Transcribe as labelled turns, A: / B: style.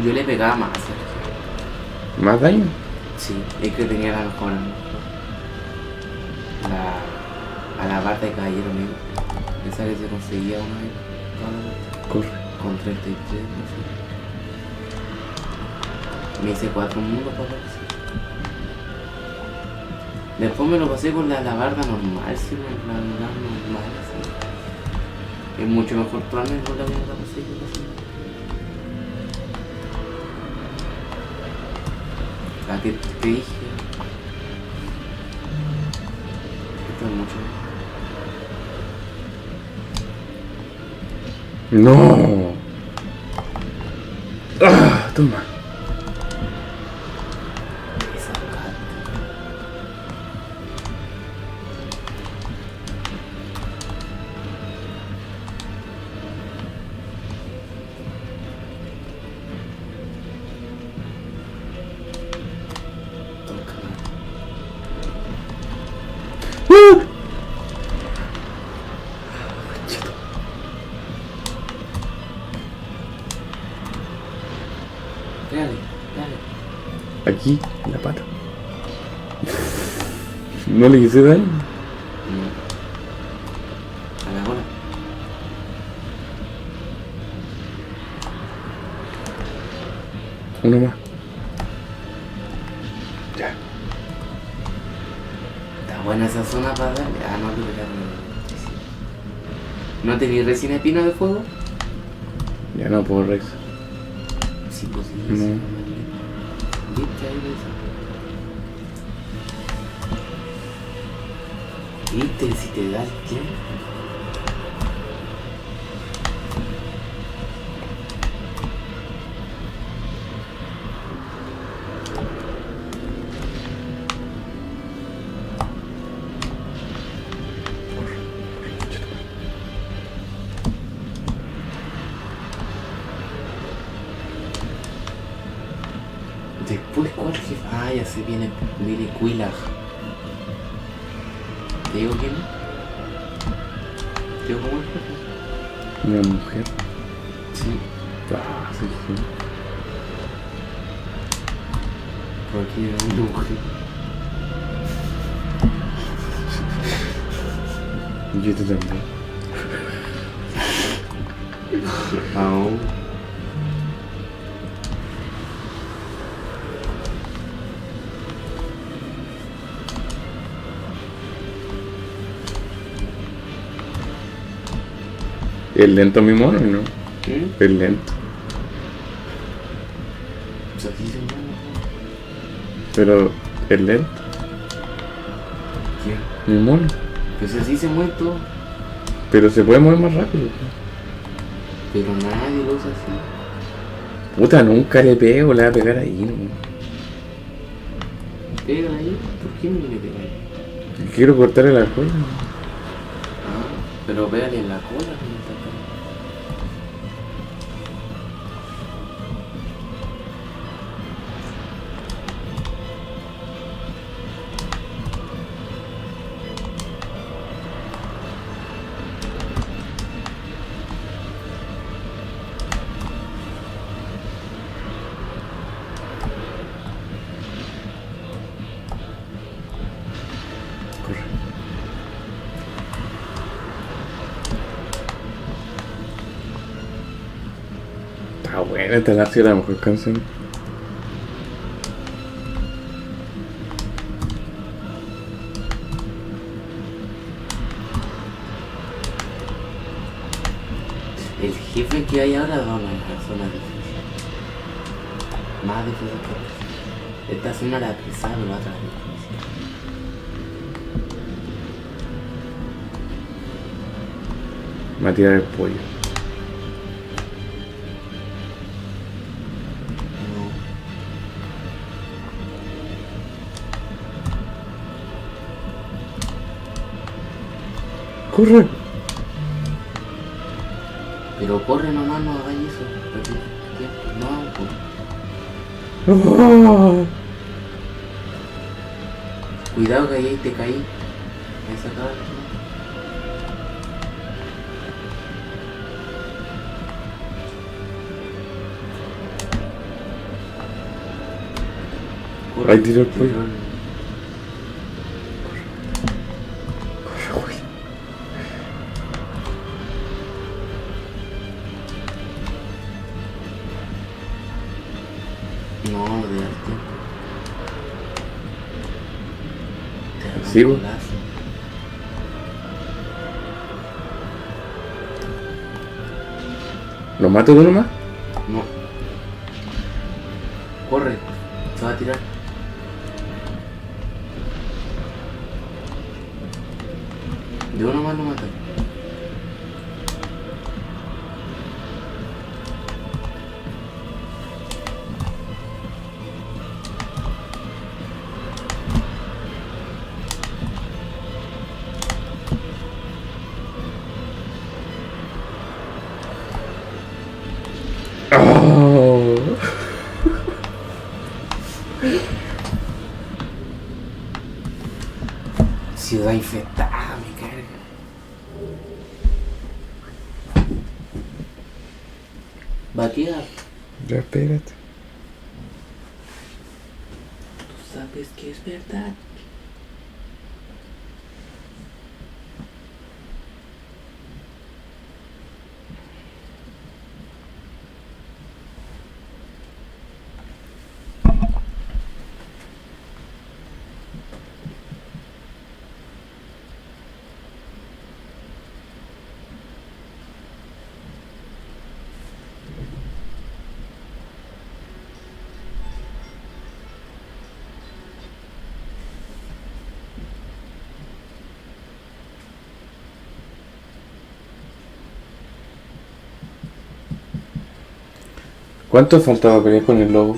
A: Yo le pegaba más, Sergio.
B: ¿Más daño?
A: Sí, es que tenía la mejor arma. A la barda de caballero negro. Esa que se conseguía una vez.
B: Corre.
A: Con 33, no sé. Me hice 4 mundos para pasar. Después me lo pasé con la alabarda normal, sí, la normal, sí. Es mucho mejor tu arma con la que me la pasé yo casi. La que te dije. Esto es mucho mejor.
B: ¡No! ¡Ah! Toma.
A: Esa carta. Toca. Dale, dale.
B: Aquí, en la pata. ¿No le hice daño?
A: No. A la bola.
B: Uno más. Ya.
A: Está buena esa zona para darle. Ah, no, pero ya no. ¿No tenéis resina de pino de fuego?
B: Ya no puedo Rex.
A: Sí, pues sí.
B: No.
A: Sí, ¿viste ahí eso? ¿Viste si te da el tiempo? Después, ¿cuál jefe? Ah, ya se viene Quilag. ¿Te digo quién? ¿Te digo cómo es?
B: Una mujer.
A: Sí.
B: Ah, sí, sí.
A: Porque es una mujer.
B: Yo te también.
A: Aún.
B: Es lento mi mono, ¿no?
A: ¿Mm?
B: Es lento.
A: Pues así se llama.
B: Pero es lento.
A: ¿Qué?
B: Mi mono.
A: Pues así se mueve todo.
B: Pero se puede mover más rápido.
A: Pero nadie lo usa así.
B: Puta, nunca le pego, le voy a pegar ahí, ¿no?
A: Pégale ahí. ¿Por qué no le pegáis?
B: Quiero cortarle la cola.
A: Ah, pero pégale en la cola. No está acá.
B: Corre. Está buena, esta ha sido la mejor canción.
A: El jefe que hay ahora da una zona difícil. Más difícil que esta. Esta zona la pesada, pero la otra es difícil.
B: Me va a tirar el pollo. ¡Corre!
A: Pero corre nomás, no hagáis eso. ¿Qué? No, pues.
B: ¡Oh!
A: Cuidado que ahí te caí. Ahí se acaba.
B: Ahí tiró el pollo.
A: tiró
B: Corre, güey.
A: No, de dar tiempo. Te da un
B: Sigo.
A: golazo.
B: ¿Lo mato tú nomás?
A: No. Corre. Se va a tirar. De uno más lo mata.
B: Oh.
A: Ciudad infectada, me carga. Va a quedar.
B: Ya espérate.
A: Tú sabes que es verdad.
B: ¿Cuánto faltaba pelear con el lobo?